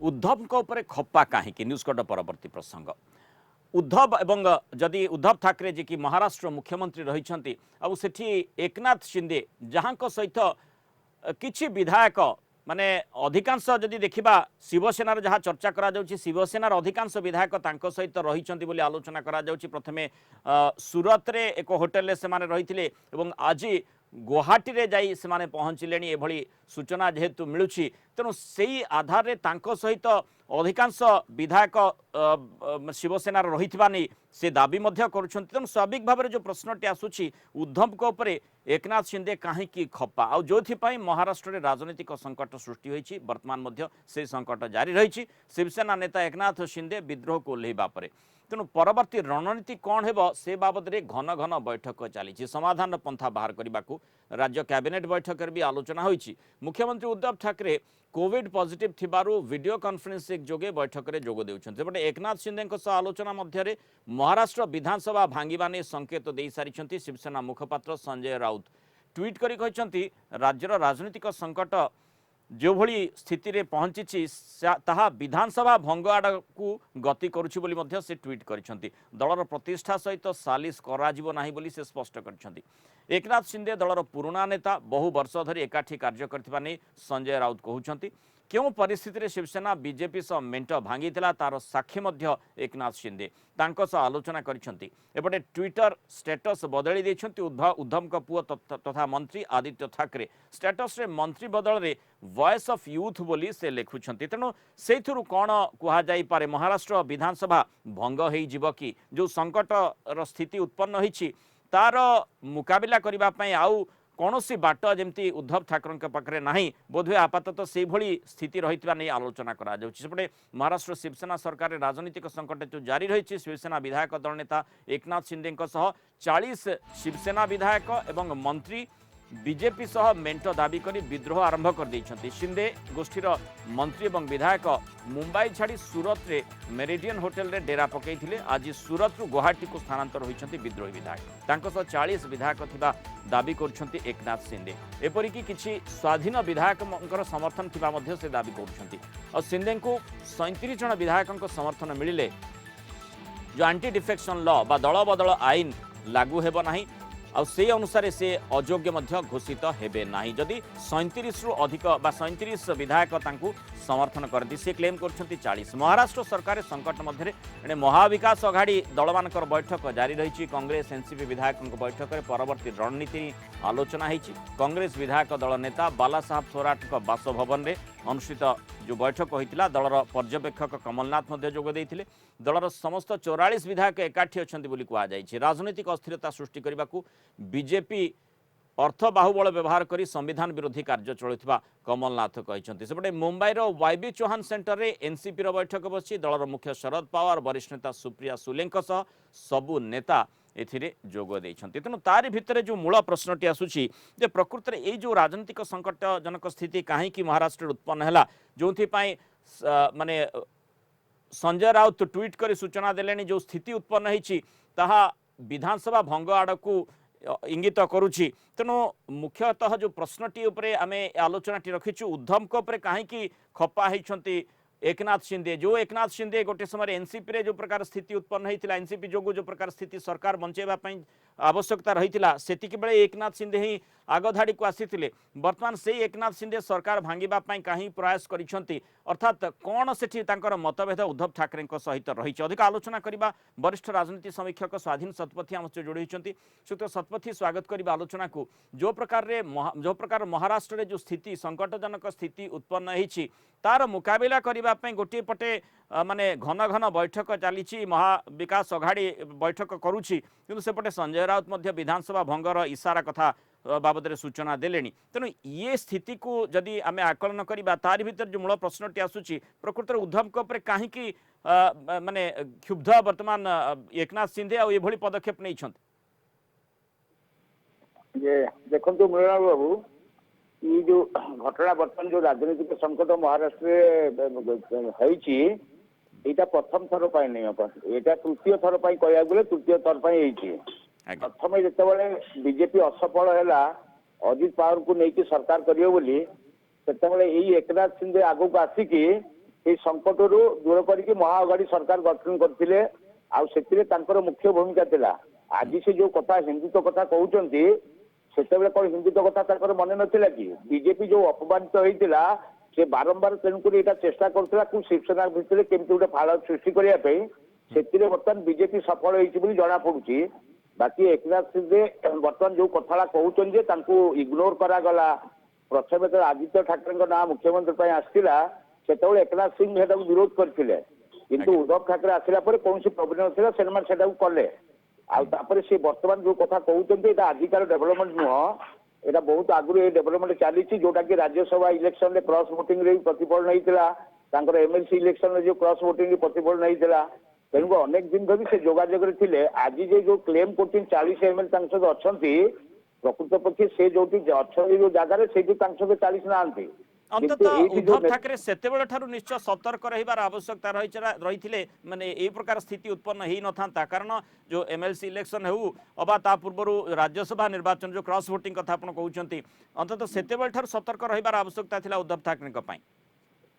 उद्धव उपरे खप्पा कहीं news cut परवर्ती प्रसंग उद्धव एवं जदि उद्धव ठाकरे जी की महाराष्ट्र मुख्यमंत्री रही सेठी एकनाथ शिंदे जहां सहित किछि विधायक माने अधिकांश जदि देखिबा शिवसेनार जहाँ चर्चा करा जाउछि शिवसेनार अधिकांश विधायक तांको सहित रहिचंती बोली आलोचना करा जाउछि। प्रथमे सूरत रे एक होटल रे सेमाने रहिथिले एवं आज गुवाहाटी रे जाई सेमाने पहुंचिलेनी एभली सूचना जेहेतु मिलुछि तेणु सेई आधार रे तांको सहित अधिकांश विधायक शिवसेनार रहिथिबा नै से दाबी मध्य करुछंती। तेणु स्वाभाविक भाव जो प्रश्नटी आसुछि उद्धव को उपरे एकनाथ शिंदे कहीं खप्पा आ जो महाराष्ट्र में राजनीतिक संकट सृष्टि होइछि वर्तमान मध्य से संकट जारी रही। शिवसेना नेता एकनाथ शिंदे विद्रोह को ओह्लैबा परे तेणु परवर्ती रणनीति कौन हेबो से बाबद रे घन घन बैठक चली समाधान पंथा बाहर करने को राज्य कैबिनेट बैठक भी आलोचना होइछि। मुख्यमंत्री उद्धव ठाकरे कोविड पॉजिटिव थिबारु वीडियो कॉन्फ्रेंसिंग जोगे बैठक में जोग देउछन्ते। बटे एकनाथ शिंदे आलोचना मध्य महाराष्ट्र विधानसभा भांगिबा ने संकेत दे सारी शिवसेना मुखपात्र संजय राउत ट्वीट करी कहछन्ती राज्यर राजनीतिक संकट जो भली स्थिति रे पहुंची ताहा विधानसभा भंग आड़कू गति करुछि बोली मध्य से ट्वीट करिसेंती। दलर प्रतिष्ठा सहित सालिस कराजिबो नाही बोली से स्पष्ट करिसेंती। एकनाथ शिंदे दलर पुराना नेता बहु वर्ष धरी एकाठी कार्य करथिबा नै संजय राउत कहउछन्ती। क्यों परिस्थिति रे शिवसेना बीजेपी सह मेंट भांगीथिला तार साक्षी मध्य एकनाथ शिंदे तांको सह आलोचना करिसेंती। एपटे ट्विटर स्टेटस बदली दैछन्ती उद्धव का पुओ तथा मंत्री आदित्य ठाकरे स्टेटस रे मंत्री बदल रे वॉइस ऑफ यूथ बोली से लिखुछन्ती। तेणु सेथुरु कोन कुहा जाई पारे महाराष्ट्र विधानसभा भंग होई जिवो कि जो संकट रो स्थिति उत्पन्न होईछि तार मुकाबिला करिबा पई आउ कौन सी बाट जमती उद्धव ठाकरे पाखे ना बोधहुए आपातत से भली स्थिति रही नहीं आलोचना करपटे महाराष्ट्र शिवसेना सरकार राजनीतिक संकट जो जारी रही शिवसेना विधायक दल नेता एकनाथ शिंदे 40 शिवसेना विधायक एवं मंत्री बीजेपी सह मेंट दाबी कर विद्रोह आरंभ कर देइछन्ति। शिंदे गोष्ठीर मंत्री एवं विधायक मुंबई छाड़ी सूरत रे मेरिडियन होटेल रे डेरा पकईथिले। आज सूरत रु गुवाहाटी को स्थानांतर होइछन्ति विद्रोही विधायक तांको सह 40 विधायक थिबा दाबी करछन्ति एकनाथ शिंदे। एपरिकी किछि स्वाधीन विधायक समर्थन थिबा मध्य से दाबी करछन्ति और शिंदे को 37 जन विधायक समर्थन मिलिले जो एंटी डिफेक्शन लॉ बा दल बदल आईन लागू हेबो नाही आ से अनुसार से अयोग्य मध्य घोषित हेबे नाही जदि 37 रु अधिक बा 37 विधायक तांकु समर्थन करती से क्लेम करछन्ति 40। महाराष्ट्र सरकार संकट मध्य महाविकास अघाड़ी दल मानकर बैठक जारी रही। कांग्रेस एनसीपी विधायक बैठक में परवर्ती रणनीति आलोचना होती। कांग्रेस विधायक दल नेता बाला साहब थोराट बासभवन में अनुष्ठित जो बैठक होता दलर पर्यवेक्षक कमलनाथ जोग देते। दलर समस्त 44 विधायक एकाठी अच्छा कहुई। राजनीतिक अस्थिरता सृष्टि करने को बीजेपी अर्थ बाहुबल व्यवहार करी संविधान विरोधी कार्य चलुवा कमलनाथ कहते। सेपटे मुंबईर वाईबी चौहान सेंटर में एनसीपी बैठक बसी दलर मुख्य शरद पवार वरिष्ठ नेता सुप्रिया सुले सबु नेता एथिरे जोग देइछन्ति। तेणु तारि भितर जो मूल प्रश्नटी आसुछि जे प्रकृत में ये जो राजनीतिक संकटजनक स्थिति कहीं महाराष्ट्र उत्पन्न है जो माने संजय राउत ट्वीट कर सूचना देले जो स्थिति उत्पन्न होती विधानसभा भंग आड़कू इंगित करुछि। तेणु मुख्यतः जो प्रश्नटी उपरे आमे आलोचनाटी रखीचु उद्धव को उपरे कहीं खप्पा होइछन्ति एकनाथ शिंदे। जो एकनाथ शिंदे गोटे समय एनसीपी रे जो प्रकार स्थिति उत्पन्न होता एनसीपी जो जो प्रकार स्थिति सरकार बंचेबा पई आवश्यकता रही सेतिक बेले एकनाथ शिंदे ही आगधाड़ी को आसीथिले। वर्तमान से एकनाथ शिंदे सरकार भांगिबा पई कहीं प्रयास करिसंती अर्थात कौन सेठी तांकर मतभेद उद्धव ठाकरे सहित रही। अधिक आलोचना करबा वरिष्ठ राजनीति समीक्षक स्वाधीन शतपथी आम जोड़ी होइछंती। श्री शतपथी स्वागत करबा आलोचना को जो प्रकार महाराष्ट्र रे जो स्थिति संकटजनक स्थिति उत्पन्न होइछि तार मुकाबिला करबा पई गोटे पटे माने घन घन बैठक चली महाविकास अघाड़ी बैठक करुछि किंतु सेपटे संजय राउत मध्य विधानसभा भंगर इशारा कथा बाबद में सूचना देले। तेणु ये स्थिति को जदि आम आकलन करवा तार भीतर जो मूल प्रश्नटी आसूची प्रकृत उद्धव को कहीं माने क्षुब्ध वर्तमान एकनाथ शिंदे आ ये पदक्षेप नहीं देखो मृणाल बाबू ये जो घटना बर्तमान जो राजनीतिक संकट महाराष्ट्र होइछि एटा प्रथम थर पाई नहीं एटा तृतीय थर पाई कहया गले तृतीय थर पाई होइछि। प्रथम जितेबाला बीजेपी असफल है अजित पवार को लेकिन सरकार करियो बोली सेतेबाला एई एकनाथ शिंदे आगो को आसिकी এই সংকଟରୁ ଦୂର କରିକି ମହାଅଗାଡୀ ସରକାର ଗଠନ କରିଥିଲେ ଆଉ ସେଥିରେ ତାଙ୍କର ମୁଖ୍ୟ ଭୂମିକା ଥିଲା। ଆଜି ସେ ଯୋଉ କଥା ହିନ୍ଦୁତ୍ୱ କଥା କହୁଛନ୍ତି ସେତେବେଳେ କଣ ହିନ୍ଦୁତ୍ୱ କଥା ତାଙ୍କର ମନେ ନଥିଲା କି? ବିଜେପି ଯୋଉ ଅପମାନିତ ହେଇଥିଲା ସେ ବାରମ୍ବାର ତେଣୁକରି ଏଇଟା ଚେଷ୍ଟା କରୁଥିଲା କୁ ଶିବସେନା ଭିତରେ କେମିତି ଗୋଟେ ଫାଳ ସୃଷ୍ଟି କରିବା ପାଇଁ। ସେଥିରେ ବର୍ତ୍ତମାନ ବିଜେପି ସଫଳ ହେଇଛି ବୋଲି ଜଣା ପଡୁଛି। ବାକି ଏକନାଥ ସିଂହେ ବର୍ତ୍ତମାନ ଯୋଉ କଥାଟା କହୁଛନ୍ତି ଯେ ତାଙ୍କୁ ଇଗ୍ନୋର କରାଗଲା। ପ୍ରଥମେ ତ ଆଦିତ୍ୟ ଠାକରେଙ୍କ ନାଁ ମୁଖ୍ୟମନ୍ତ୍ରୀ ପାଇଁ ଆସିଥିଲା ସେତେବେଳେ ଏକନାଥ ସିଂହ ସେଟାକୁ ବିରୋଧ କରିଥିଲେ କିନ୍ତୁ ଉଦ୍ଧବ ଠାକରେ ଆସିଲା ପରେ କୌଣସି ପ୍ରୋବ୍ଲେମ ନଥିଲା ସେମାନେ ସେଟାକୁ କଲେ। ଆଉ ତାପରେ ସେ ବର୍ତ୍ତମାନ ଯୋଉ କଥା କହୁଛନ୍ତି ଏଇଟା ଆଜିକାର ଡେଭଲପମେଣ୍ଟ ନୁହଁ, ଏଇଟା ବହୁତ ଆଗରୁ ଏ ଡେଭଲପମେଣ୍ଟ ଚାଲିଛି ଯୋଉଟା କି ରାଜ୍ୟସଭା ଇଲେକ୍ସନରେ କ୍ରସ୍ ଭୋଟିଂରେ ବି ପ୍ରତିଫଳନ ହେଇଥିଲା। ତାଙ୍କର ଏମଏଲସି ଇଲେକ୍ସନରେ ଯୋଉ କ୍ରସ୍ ଭୋଟିଂ ପ୍ରତିଫଳନ ହେଇଥିଲା। ତେଣୁ ଅନେକ ଦିନ ଧରି ସେ ଯୋଗାଯୋଗରେ ଥିଲେ। ଆଜି ଯେ ଯୋଉ କ୍ଲେମ କରୁଛନ୍ତି 40 ଏମଏଲ ତାଙ୍କ ସହିତ ଅଛନ୍ତି ପ୍ରକୃତ ପକ୍ଷେ ସେ ଯୋଉଠି ଅଛନ୍ତି ଯୋଉ ଜାଗାରେ ସେଇଠି ତାଙ୍କ ସହିତ 40 ନାହାନ୍ତି। अंततः उद्धव ठाकरे सेतेबेले ठारू निश्चय सतर्क रहिबार आवश्यकता रही माने ए प्रकार स्थिति उत्पन्न ही न था कारण जो एमएलसी इलेक्शन हेउ अबा ता पूर्व राज्यसभा निर्वाचन जो क्रॉस वोटिंग कथा आपण कहउचंती अंततः सेतेबेले ठारू सतर्क रहिबार आवश्यकता थिला उद्धव ठाकरे को पई।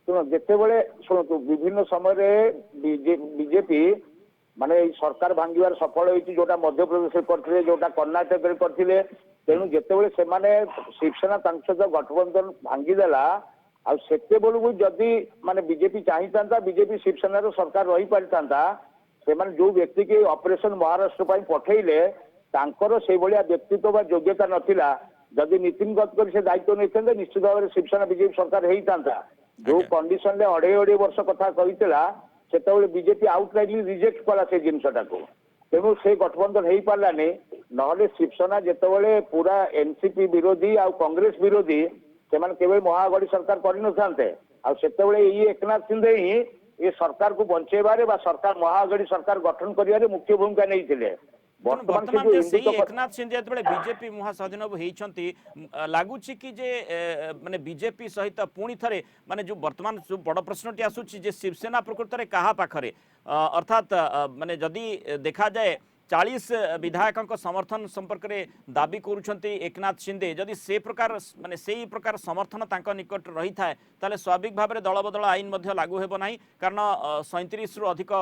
शुण जितेबले शुणु विभिन्न समय बीजेपी माने सरकार भांगिबार सफल होईची जोटा मध्य प्रदेश करथिले जोटा कर्णाटक रे करथिले। तेणु जितेबले से माने शिवसेना तांक सहित गठबंधन भांगीदेला आ सेते बेलू जदि माने बीजेपी चाहिए बीजेपी शिवसेना सरकार रही पारिता से माने जो व्यक्ति के ऑपरेशन महाराष्ट्र पर पठेले तांकर से भलिया व्यक्तित्व बा योग्यता नथिला। जदि नितिन गडकरी से दायित्व नहीं निश्चित भाव में शिवसेना बीजेपी सरकार होता जो कंडीशन रे अढ़े वर्ष कथा कहीला से बीजेपी आउटलाइटली रिजेक्ट कला से जिनटा को। तेणु से गठबंधन हो पारानी नहले शिवसेना जितेबाला पूरा एनसीपी विरोधी आ कांग्रेस विरोधी से महाअगाड़ी सरकार करते ये एकनाथ शिंदे ही ये सरकार को बंचेबारे सरकार महाअगाड़ी सरकार गठन करियारे मुख्य भूमिका नहीं। वर्तमान से एकनाथ शिंदे जो बीजेपी महासधिन होती लगुच कि जे माने बीजेपी सहित पुणी थे माने जो वर्तमान जो बड़ प्रश्नटी आसूची जे शिवसेना प्रकृत में क्या पाखरे अर्थात माने जदि देखा जाए 40 विधायकों समर्थन संपर्क में दाबी करुँच एकनाथ शिंदे जदि से प्रकार माने से प्रकार समर्थन तांको निकट रही थाए ताले स्वाभाविक भाव में दलबदल आईन लागू हेब नाही कारण 37 रु अधिक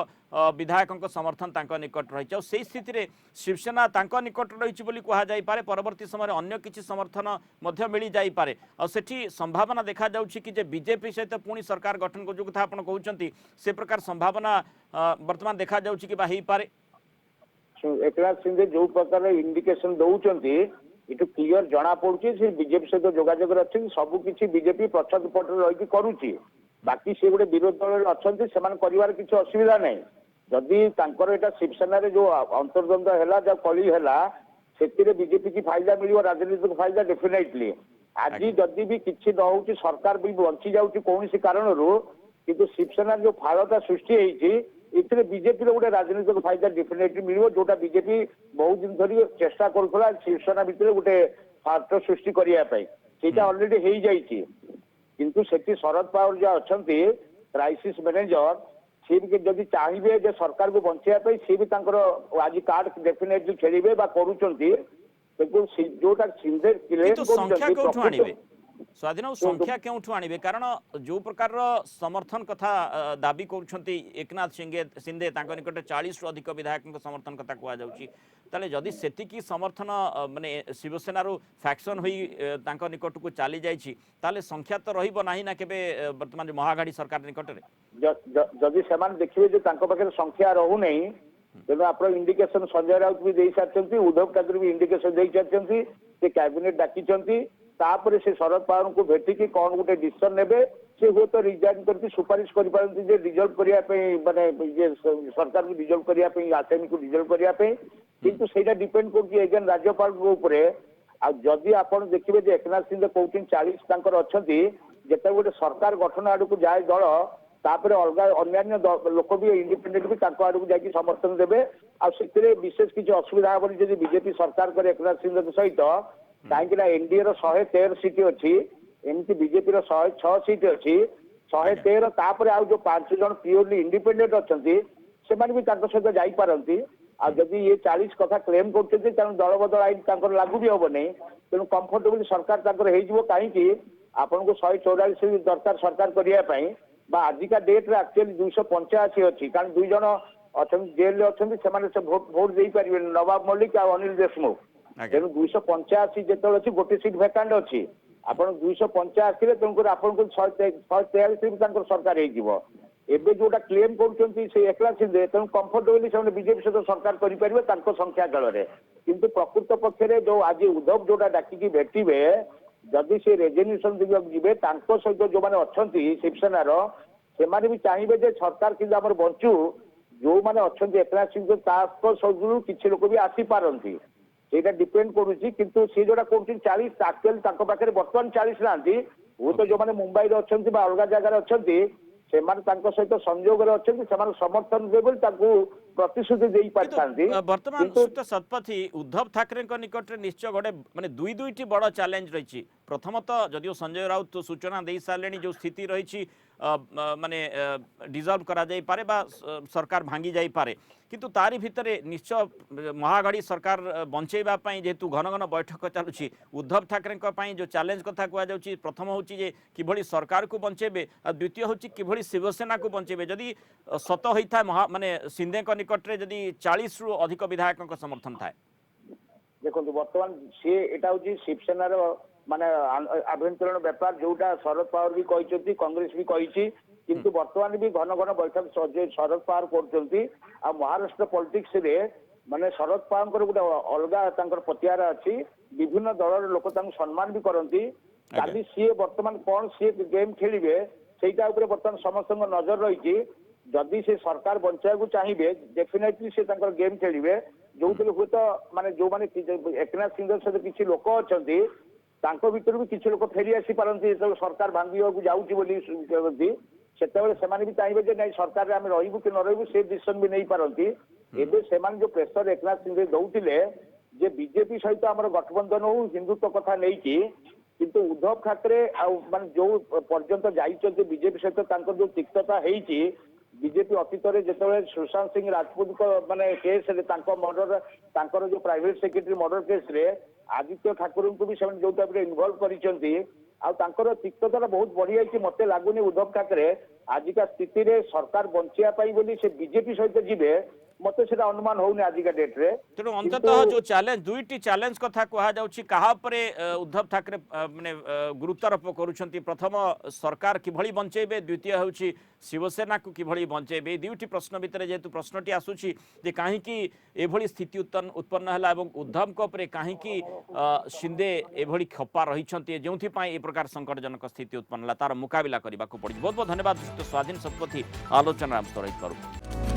विधायकों समर्थन तांको निकट रही से स्थिति रे शिवसेना तांको निकट रही बोली कहा जाई पारे परवर्ती समय अन्य किछि समर्थन मध्य मिली जाई पारे और सेठी संभावना देखा जाउछि कि जे बीजेपी सहित पुणी सरकार गठन को जो कथा आपण कहउचंती से प्रकार संभावना वर्तमान देखा जाउछि कि बा हेई पारे। एकनाथ शिंदे जो प्रकार इंडिकेशन दौरान इटू क्लीयर जना पड़ुची से बीजेपी सहित जोगाजोग अच्छे सबकि बीजेपी पछपट रही करुच्ची बाकी से गोटे विरोधी दल अच्छा से किसी असुविधा नहीं। जदि यहाँ शिवसेना जो अंतर्द्वंद है जो कली है से बीजेपी की फायदा मिल राजनीतिक फायदा डेफिनेटली आज जदि भी किसी न हो सरकार भी बंची जाऊँगी कौन कारण किंतु शिवसेना जो फाड़ता सृष्टि होती इतने बीजेपी गोटे राजनीतिक फायदा डेफिनेटली मिल जोटा बीजेपी बहुत दिन धरी चेष्टा करुला शिवसेना भितर गोटे फाट सृष्टि करने ऑलरेडी हो जाइए किंतु सेठी शरद पवार जो अच्छा क्राइसिस मैनेजर सी भी जदि चाहिए जे सरकार को बचाई सी भी आज कार्ड डेफिनेटली खेलिए करुँच जोटा सिंधे स्वाधीन संख्या क्यों आणवे कारण जो प्रकार समर्थन कथा दाबी कर एकनाथ शिंदे निकट 40 रु अधिक विधायकों समर्थन कथा कहुच्छी जदि सेतिकी समर्थन माने शिवसेना फैक्शन हो निकट को चली जाइए संख्या तो रहा ना केबे वर्तमान महाअगाड़ी सरकार निकट में जदि से देखिए पाखे संख्या रोना तेणु आप इंडिकेशन संजय राउत भी दे सारी उद्धव ठाकरे भी इंडिकेशन दे सारी कैबिनेट डाकी तापर से शरद पवार को भेटिकी कौन गोटे डिसीजन ने सी हूँ तो रिजाइन करके सुपारिश करते डिजल्व करने माने सरकार को डिजल्व करने आसेमी को डिजल्व करने किंतु सेटा डिपेंड कर राज्यपाल जदि आप देखिए एकनाथ शिंदे कहते 40 अच्छा जिते गोटे सरकार गठन आड़ को जाए दल तापर अलग अन्य लोक भी इंडिपेंडेंट भी आड़ को जाकि समर्थन देवे आते विशेष किसी असुविधा हेनी जब बीजेपी सरकार करे एकनाथ शिंदे सहित कहीं एनडीए 113 सीट अच्छी एमती बीजेपी 106 सीट अच्छी 113 तापर आउ जो 5 जन प्योरली इंडिपेंडेंट अच्छा से भी सहित जापारती जदि ये 40 कथा क्लेम करते दल बदल आईन लागू भी हम नहीं तेणु कंफर्टेबल सरकार कहीं आपन को 144 दरकार सरकार करने बा आजिका डेट रे एक्चुअली 285 अछि कारण दुई जन अछन जेल रे अछन सेमाने से वोट देई परिबे नवाब मल्लिक आ अनिल देशमुख आज्ञा तेणु 285 जेतल अछि गोटे सीट भैकांट अछि आपण 285 रे तुमको आपण को 143 भी तांकर सरकार हे जीवो एबे जोटा क्लेम करूछंती से एकला सिंधे तेणु कंफर्टेबली से बीजेपी सहित सरकार करि परिबे तांको संख्या गଳରେ किंतु प्रकृत पक्षरे जो आज उद्धव जोटा डाकी भेटिबे जदि से रेजिग्नेशन दिबे तांको सहित जो माने अछंती शिवसेना रो सेमाने भी चाहिए जे सरकार कि हमर बंचू जो माने अछंती एकनाथ सिंह ताको सजु किछि लोक भी आसी पारंती सेटा डिपेंड करूची किंतु से जोटा कोठी 40 एक्चुअल ताको पाखरे वर्तमान 40 नांती वो तो जो माने मुंबई रे अछंती बा अलगा जगह रे अछंती सेमाने तांको सहित संयोग रे अछंती सेमाने समर्थन देबल ताको प्रतिश्रुति देई पारतांती वर्तमान सुत शतपथी उद्धव ठाकरे निकट निश्चय गोटे माने दुई दुईटी बड़ चैलेंज रही प्रथमतः जदिव संजय राउत सूचना दे सारे जो स्थिति रही माने डिजर्व करा जाई पारे बा सरकार भांगी जाई पारे किंतु तारी भितरे निश्चय महागाड़ी सरकार बंचेबा पई जेतु घन घन बैठक चलुछि उद्धव ठाकरे जो चैलेंज कथा कुआ जाउछि प्रथम होछि जे किभଳି सरकार को बंचेबे आ द्वितीय होछि किभଳି शिवसेना को बंचेबे जदि सत होइथा माने सिंधे निकट रे जदि 40 रु अधिक विधायक समर्थन थाए देखो वर्तमान सी एटा होछि शिवसेना रो माने आभ्यंतरण व्यापार जोटा शरद पवार भी कहिसथि कांग्रेस भी कहिछि किंतु वर्तमान भी घन घन बैठक शरद पवार करछंती आ महाराष्ट्र पॉलिटिक्स रे माने शरद पवार गोटे अलगा तांकर पतियार अछि विभिन्न दलर लोक तांको सम्मान भी करंती काली सी वर्तमान कोन सी गेम खेलिबे सेटा ऊपर वर्तमान समस्त नजर रही जदि से सरकार बंचाया को चाहिए डेफिनेटली से तांकर गेम खेलिबे जो हुए तो माने जो माने एकनाथ सिंह सहित किछि लोक अछंती तांको भितर भी किछि लोक फेरी आसी पारंती जो सरकार भांगियो को जाउची बोली कहती सेतेबेले सेमाने भी चाहिए जे नहीं सरकार रे हम रहिबु कि न रहिबु से डिसीजन भी नहीं पारंती एबे सेमाने जो प्रेशर एकनाथ सिंह दउतिले जे बीजेपी सहित हमर गठबंधन हो हिंदुत्व कथा नहीं की किंतु उद्धव ठाकरे मान जो पर्यंत जाइछन्ते बीजेपी सहित तांकर जो तिक्तता हेइची बीजेपी अतीत रे जेतेबेले सुशांत सिंह राजपूत को माने केस रे तांको मर्डर तांकर जो प्राइवेट सेक्रेटरी मर्डर केस रे आदित्य ठाकुर को भी से जो टाइप रे इन्वॉल्व करिसन्ती आ तांकर तिक्तता बहुत बढ़ी जाइछि मते लागुनी उद्धव ठाकरे आजिका स्थिति रे सरकार बंचिया पाई बोली से बीजेपी सहित जिबे मते सेटा अनुमान होउनी आजिका डेट रे तेणु अंततः जो चैलेंज दुईटी चैलेंज कथा कहा जाउछि कहा परे उद्धव ठाकरे माने गुरुत्वारोप करूछन्ती प्रथम सरकार किभଳି बंचेबे द्वितीय होउछि शिवसेना को किभଳି बंचेबे दुईटी प्रश्न भितर जेतु प्रश्नटी आसुछि जे काहे कि एभଳି स्थिति उत्पन्न हला एवं उद्धव को परे काहे कि शिंदे एभଳି खपा रहिछन्ती जेउथि पई ए प्रकार संकटजनक स्थिति उत्पन्न हला तार मुकाबिला करबा को पड़ी बहुत बहुत धन्यवाद स्वाधीन शतपथी आलोचना हम रही करू।